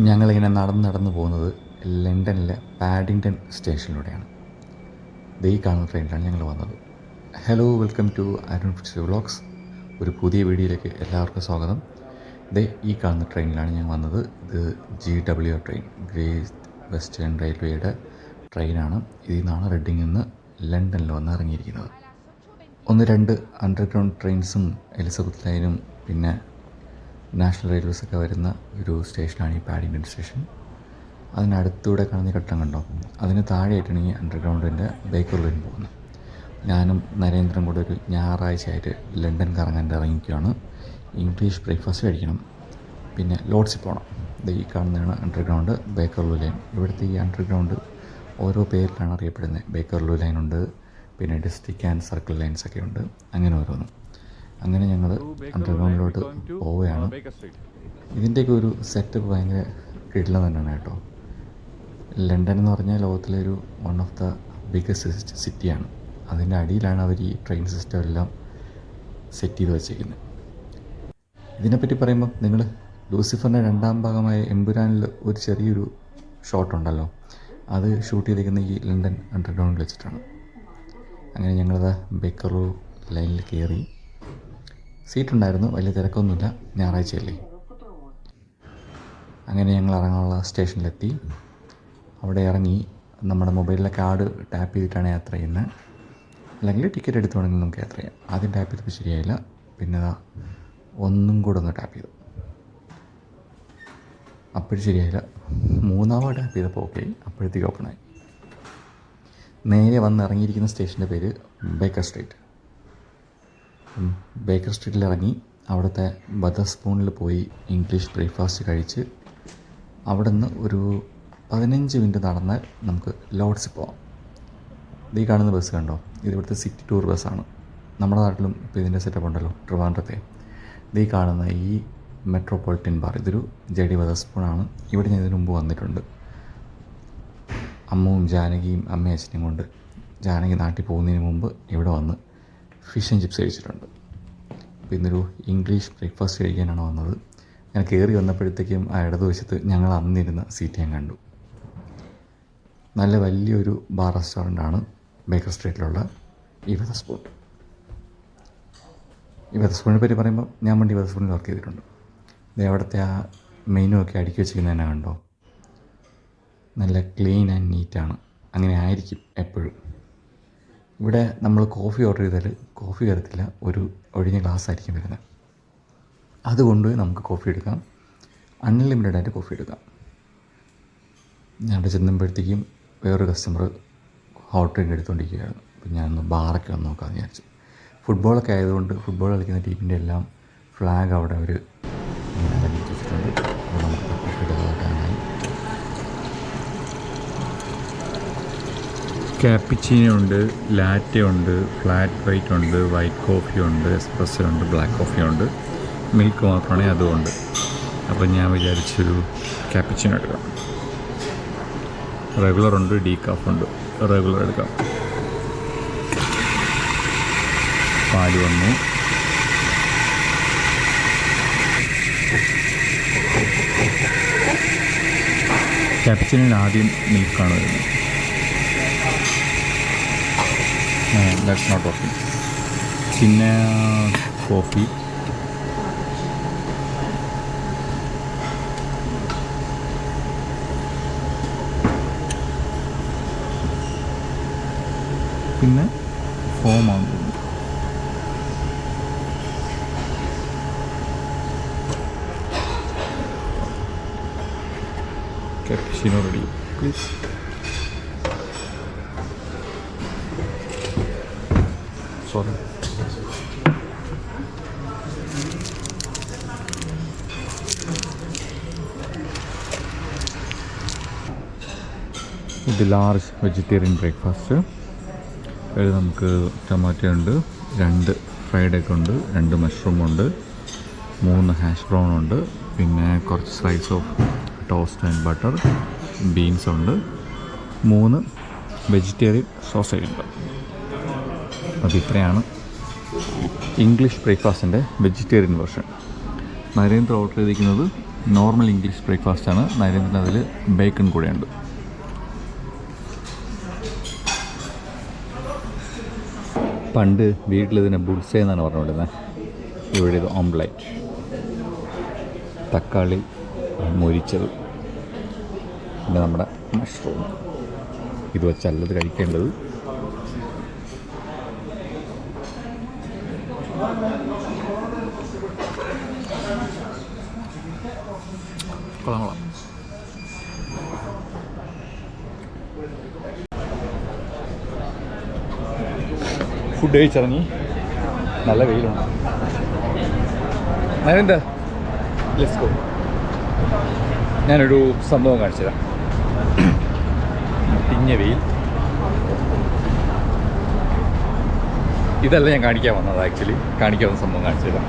ഞങ്ങളിങ്ങനെ നടന്ന് പോകുന്നത് ലണ്ടനിലെ പാഡിങ്ടൺ സ്റ്റേഷനിലൂടെയാണ്. ഈ കാണുന്ന ട്രെയിനിലാണ് ഞങ്ങൾ വന്നത്. Hello, welcome to Arun fits vlogs. ഒരു പുതിയ വീഡിയോയിലേക്ക് എല്ലാവർക്കും സ്വാഗതം. ഈ കാണുന്ന ട്രെയിനിലാണ് ഞാൻ വന്നത്. ഇത് GW ട്രെയിൻ, ഗ്രേറ്റ് വെസ്റ്റേൺ റെയിൽവേയുടെ ട്രെയിനാണ്. ഇതിൽ നിന്നാണ് റെഡിങ്ങിൽ നിന്ന് ലണ്ടനിൽ വന്ന് ഇറങ്ങിയിരിക്കുന്നത്. 1-2 അണ്ടർഗ്രൗണ്ട് ട്രെയിൻസും എലിസബത്ത് ലൈനും പിന്നെ നാഷണൽ റെയിൽവേസൊക്കെ വരുന്ന ഒരു സ്റ്റേഷനാണ് ഈ പാഡിങ്ടൺ സ്റ്റേഷൻ. അതിനടുത്തൂടെ കാണുന്ന കെട്ടിടം കണ്ടോ, അതിന് താഴെയായിട്ടാണ് ഈ അണ്ടർഗ്രൗണ്ടിൻ്റെ ബേക്കർ ലൈൻ പോകുന്നത്. ഞാനും നരേന്ദ്രൻ കൂടെ ഒരു ഞായറാഴ്ചയായിട്ട് ലണ്ടൻ കറങ്ങാൻ ഇറങ്ങിക്കുകയാണ്. ഇംഗ്ലീഷ് ബ്രേക്ക്ഫാസ്റ്റ് കഴിക്കണം, പിന്നെ ലോഡ്സിൽ പോകണം. ഈ കാണുന്നതാണ് അണ്ടർഗ്രൗണ്ട് ബേക്കർലൂ ലൈൻ. ഇവിടുത്തെ ഈ അണ്ടർഗ്രൗണ്ട് ഓരോ പേരിലാണ് അറിയപ്പെടുന്നത്. ബേക്കർലൂ ലൈനുണ്ട്, പിന്നെ ഡിസ്ട്രിക്ട് ആൻഡ് സർക്കിൾ ലൈൻസൊക്കെ ഉണ്ട്, അങ്ങനെ ഓരോന്നും. അങ്ങനെ ഞങ്ങൾ അണ്ടർഗ്രൗണ്ടിലോട്ട് പോവുകയാണ്. ഇതിൻ്റെയൊക്കെ ഒരു സെറ്റപ്പ് ഭയങ്കര കിടിലം തന്നെയാണ് കേട്ടോ. ലണ്ടൻ എന്ന് പറഞ്ഞാൽ ലോകത്തിലെ ഒരു വൺ ഓഫ് ദ ബിഗ്ഗസ്റ്റ് സിറ്റിയാണ്. അതിൻ്റെ അടിയിലാണ് അവർ ഈ ട്രെയിൻ സിസ്റ്റം എല്ലാം സെറ്റ് ചെയ്ത് വെച്ചിരിക്കുന്നത്. ഇതിനെപ്പറ്റി പറയുമ്പോൾ നിങ്ങൾ ലൂസിഫറിൻ്റെ 2ാം ഭാഗമായ എമ്പുരാനിൽ ഒരു ചെറിയൊരു ഷോട്ടുണ്ടല്ലോ, അത് ഷൂട്ട് ചെയ്തിരിക്കുന്ന ഈ ലണ്ടൻ അണ്ടർഗ്രൗണ്ടിൽ വെച്ചിട്ടാണ്. അങ്ങനെ ഞങ്ങളത് ബേക്കർലൂ ലൈനിൽ കയറി. സീറ്റുണ്ടായിരുന്നു, വലിയ തിരക്കൊന്നുമില്ല, ഞായറാഴ്ചയല്ലേ. അങ്ങനെ ഞങ്ങൾ ഇറങ്ങാനുള്ള സ്റ്റേഷനിലെത്തി. അവിടെ ഇറങ്ങി നമ്മുടെ മൊബൈലിലെ കാർഡ് ടാപ്പ് ചെയ്തിട്ടാണ് യാത്ര ചെയ്യുന്നത്, അല്ലെങ്കിൽ ടിക്കറ്റ് എടുത്ത് വേണമെങ്കിൽ നമുക്ക് യാത്ര ചെയ്യാം. ആദ്യം ടാപ്പ് ചെയ്തപ്പോൾ ശരിയായില്ല, പിന്നെ ഒന്നും കൂടെ ഒന്ന് ടാപ്പ് ചെയ്തു, അപ്പോഴും ശരിയായില്ല. 3ാമത് ടാപ്പ് ചെയ്തപ്പോൾ ഓക്കെ, അപ്പോഴത്തേക്ക് ഓപ്പണായി. നേരെ വന്ന് ഇറങ്ങിയിരിക്കുന്ന സ്റ്റേഷൻ്റെ പേര് ബേക്കർ സ്ട്രീറ്റ്. ബേക്കർ സ്ട്രീറ്റിൽ ഇറങ്ങി അവിടുത്തെ ബദർസ്പൂണിൽ പോയി ഇംഗ്ലീഷ് ബ്രേക്ക്ഫാസ്റ്റ് കഴിച്ച് അവിടെ നിന്ന് ഒരു 15 മിനിറ്റ് നടന്നാൽ നമുക്ക് ലോഡ്സിൽ പോകാം. ഈ കാണുന്ന ബസ് കണ്ടോ, ഇത് ഇവിടുത്തെ സിറ്റി ടൂർ ബസ്സാണ്. നമ്മുടെ നാട്ടിലും ഇപ്പോൾ ഇതിൻ്റെ സെറ്റപ്പ് ഉണ്ടല്ലോ, ട്രിവാൻഡ്രത്തെ. ഈ കാണുന്ന ഈ മെട്രോപൊളിറ്റൻ ബാർ, ഇതൊരു JD ബദർസ്പൂണാണ്. ഇവിടെ ഞാൻ ഇതിനു മുമ്പ് വന്നിട്ടുണ്ട്. അമ്മയും ജാനകിയും അമ്മയും അച്ഛനും കൊണ്ട് ജാനകി നാട്ടിൽ പോകുന്നതിന് മുമ്പ് ഇവിടെ വന്ന് ഫിഷ് ആൻഡ് ചിപ്സ് കഴിച്ചിട്ടുണ്ട്. അപ്പോൾ ഇന്നൊരു ഇംഗ്ലീഷ് ബ്രേക്ക്ഫാസ്റ്റ് കഴിക്കാനാണ് വന്നത്. ഞാൻ കയറി വന്നപ്പോഴത്തേക്കും ആ ഇടതുവശത്ത് ഞങ്ങൾ അന്നിരുന്ന സീറ്റ് ഞാൻ കണ്ടു. നല്ല വലിയൊരു ബാർ റെസ്റ്റോറൻ്റാണ് ബേക്കർ സ്ട്രീറ്റിലുള്ള ഈ വെതർസ്പൂൺ. ഈ വെതർസ്പൂണിനെ പറ്റി പറയുമ്പോൾ ഞാൻ പണ്ട് ഈ വെതർസ്പൂണിൽ വർക്ക് ചെയ്തിട്ടുണ്ട്. അവിടുത്തെ ആ മെനു ഒക്കെ അടുക്കി വെച്ചിരിക്കുന്നത് തന്നെ കണ്ടോ, നല്ല ക്ലീൻ ആൻഡ് നീറ്റാണ്. അങ്ങനെ ആയിരിക്കും എപ്പോഴും. ഇവിടെ നമ്മൾ കോഫി ഓർഡർ ചെയ്താൽ കോഫി വരത്തില്ല, ഒരു ഒഴിഞ്ഞ ഗ്ലാസ് ആയിരിക്കും വരുന്നത്. അതുകൊണ്ട് നമുക്ക് കോഫി എടുക്കാം, അൺലിമിറ്റഡ് ആയിട്ട് കോഫി എടുക്കാം. ഞാൻ അവിടെ ചെന്നുമ്പോഴത്തേക്കും വേറൊരു കസ്റ്റമർ ഹോട്ട് ഡ്രിങ്ക് എടുത്തുകൊണ്ടിരിക്കുകയായിരുന്നു. അപ്പോൾ ഞാനൊന്ന് ബാറൊക്കെ വന്ന് നോക്കാമെന്ന് വിചാരിച്ചു. ഫുട്ബോളൊക്കെ ആയതുകൊണ്ട് ഫുട്ബോൾ കളിക്കുന്ന ടീമിൻ്റെ എല്ലാം ഫ്ലാഗ് അവിടെ അവർ വെച്ചിട്ടുണ്ട്. അപ്പോൾ നമുക്ക് കോഫി എടുക്കാനായി. ക്യാപ്പിച്ചീനോ ഉണ്ട്, ലാറ്റെ ഉണ്ട്, ഫ്ലാറ്റ് വൈറ്റ് ഉണ്ട്, വൈറ്റ് കോഫി ഉണ്ട്, എസ്പ്രസ്സോ ഉണ്ട്, ബ്ലാക്ക് കോഫി ഉണ്ട്, മിൽക്ക് മാത്രമാണെങ്കിൽ അതുകൊണ്ട്. അപ്പം ഞാൻ വിചാരിച്ചൊരു ക്യാപ്പിച്ചീനോ എടുക്കാം. റെഗുലർ ഉണ്ട്, ഡീകാഫ് ഉണ്ട്. റെഗുലർ എടുക്കാം. പാല് വന്നു. ക്യാപ്പിച്ചീനോയിൽ ആദ്യം മിൽക്കാണ് വരുന്നത്. That's not okay. പിന്നെ കോഫി, പിന്നെ ഫോമാണ് തോന്നുന്നു. Cappuccino ready please. സോറി. ഇത് ലാർജ് വെജിറ്റേറിയൻ ബ്രേക്ക്ഫാസ്റ്റ്. അതിൽ നമുക്ക് ടൊമാറ്റോ ഉണ്ട്, 2 ഫ്രൈഡ് എഗ് ഉണ്ട്, 2 മഷ്റൂം ഉണ്ട്, 3 ഹാഷ് ബ്രൗൺ ഉണ്ട്, പിന്നെ കുറച്ച് slice of toast and butter, beans ഉണ്ട്, 3 വെജിറ്റേറിയൻ സോസേജ് ഉണ്ട്. അതിത്രയാണ് ഇംഗ്ലീഷ് ബ്രേക്ക്ഫാസ്റ്റിൻ്റെ വെജിറ്റേറിയൻ വേർഷൻ. നരേന്ദ്ര ഓർഡർ ചെയ്തിരിക്കുന്നത് നോർമൽ ഇംഗ്ലീഷ് ബ്രേക്ക്ഫാസ്റ്റാണ്. നരേന്ദ്രൻ അതിൽ ബേക്കൺ കൂടെയുണ്ട്. പണ്ട് വീട്ടിലിതിനെ ബുൾസേ എന്നാണ് പറഞ്ഞുകൊണ്ടിരുന്നത്. ഇവിടെ ഇത് ഓംപ്ലേറ്റ്, തക്കാളി മൊരിച്ചത്, പിന്നെ നമ്മുടെ മഷ്റൂം. ഇത് വെച്ചല്ലത് കഴിക്കേണ്ടത്. കൊള്ളാം. ഫുഡ് കഴിച്ചിറങ്ങി. നല്ല വെയിലുണ്ട്. Narendra, let's go. ഞാനൊരു സംഭവം കാണിച്ചു തരാം. തിഞ്ഞ വെയിൽ. ഇതല്ല ഞാൻ കാണിക്കാൻ വന്നത്. ആക്ച്വലി കാണിക്കാൻ വന്ന സംഭവം കാണിച്ചു തരാം.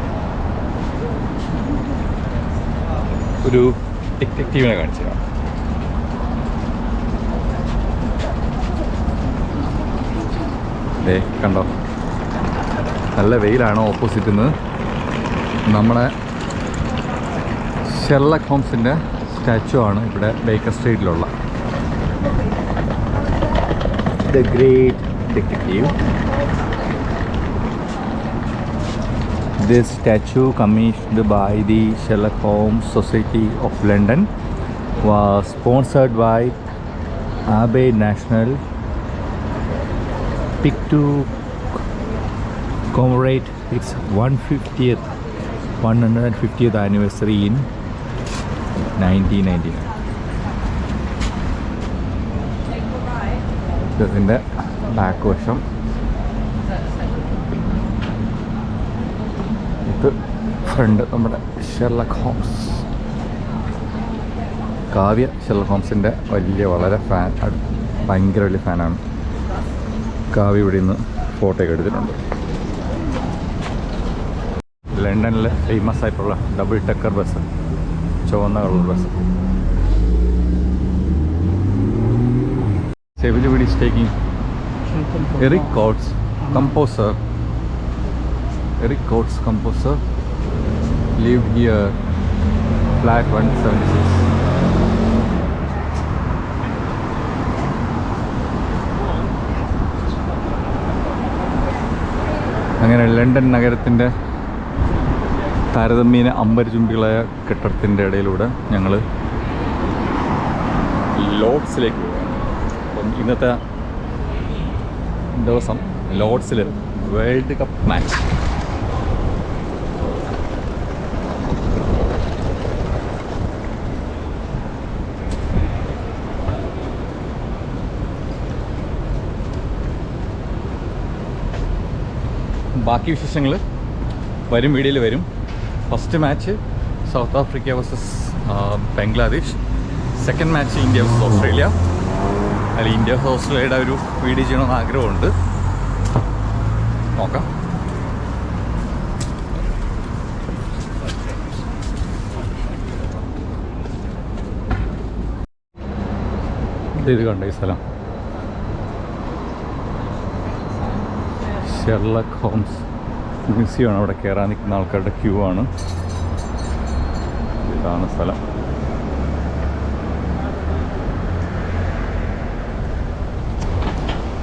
ഒരു ഡിറ്റക്റ്റീവിനെ കാണിച്ചു തരാം. കണ്ടോ, നല്ല വെയിലാണ്. ഓപ്പോസിറ്റിൽ നിന്ന് നമ്മുടെ ഷെർലക് ഹോംസിൻ്റെ സ്റ്റാച്ചു ആണ് ഇവിടെ ബേക്കർ സ്ട്രീറ്റിലുള്ള. The great detective. This statue commissioned by the Sherlock Holmes Society of London was sponsored by Abbey National Pick to commemorate its 150th anniversary in 1999. ഇതിൻ്റെ ബാക്ക് വശം. ഇത് ഫ്രണ്ട് നമ്മുടെ ഷെർലക് ഹോംസ്. കാവ്യ ഷെർലക് ഹോംസിൻ്റെ വളരെ ഭയങ്കര വലിയ ഫാനാണ്. കാവ്യ ഇവിടെ നിന്ന് ഫോട്ടോ ഒക്കെ എടുത്തിട്ടുണ്ട്. ലണ്ടനിൽ ഫേമസ് ആയിട്ടുള്ള ഡബിൾ ടക്കർ ബസ്, ചുവന്ന colour bus. Everybody is taking Eric Coates, composer. Eric Coates, composer, lived here, flat 176. അങ്ങനെ ലണ്ടൻ നഗരത്തിൻ്റെ താരതമ്യേന അമ്പരചുംബികളായ കെട്ടിടത്തിൻ്റെ ഇടയിലൂടെ ഞങ്ങൾ ലോർഡ്സിലേക്ക് പോവുകയാണ്. അപ്പം ഇന്നത്തെ ദിവസം ലോർഡ്സിൽ വേൾഡ് കപ്പ് മാച്ച്. ബാക്കി വിശേഷങ്ങൾ വരും വീഡിയോയിൽ വരും. First match south Africa versus Bangladesh. Second match India versus Australia. അതിൽ ഇന്ത്യ വേഴ്സസ് ഓസ്ട്രേലിയയുടെ ഒരു വീഡിയോ ചെയ്യണമെന്ന് ആഗ്രഹമുണ്ട്. നോക്കാം. ഇത് കണ്ട ഈ സ്ഥലം ഷെർലക് ഹോംസ് മ്യൂസിയമാണ്. അവിടെ കയറാൻ നിൽക്കുന്ന ആൾക്കാരുടെ ക്യൂ ആണ്. ഇതാണ് സ്ഥലം.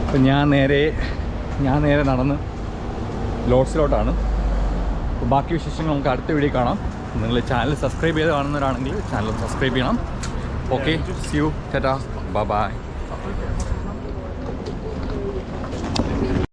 അപ്പം ഞാൻ നേരെ നടന്ന് ലോർഡ്സിലോട്ടാണ്. അപ്പോൾ ബാക്കി വിശേഷങ്ങൾ നമുക്ക് അടുത്ത വീഡിയോ കാണാം. നിങ്ങൾ ചാനൽ സബ്സ്ക്രൈബ് ചെയ്ത് കാണുന്നവരാണെങ്കിൽ ചാനൽ സബ്സ്ക്രൈബ് ചെയ്യണം. Okay, see you, tata, bye by.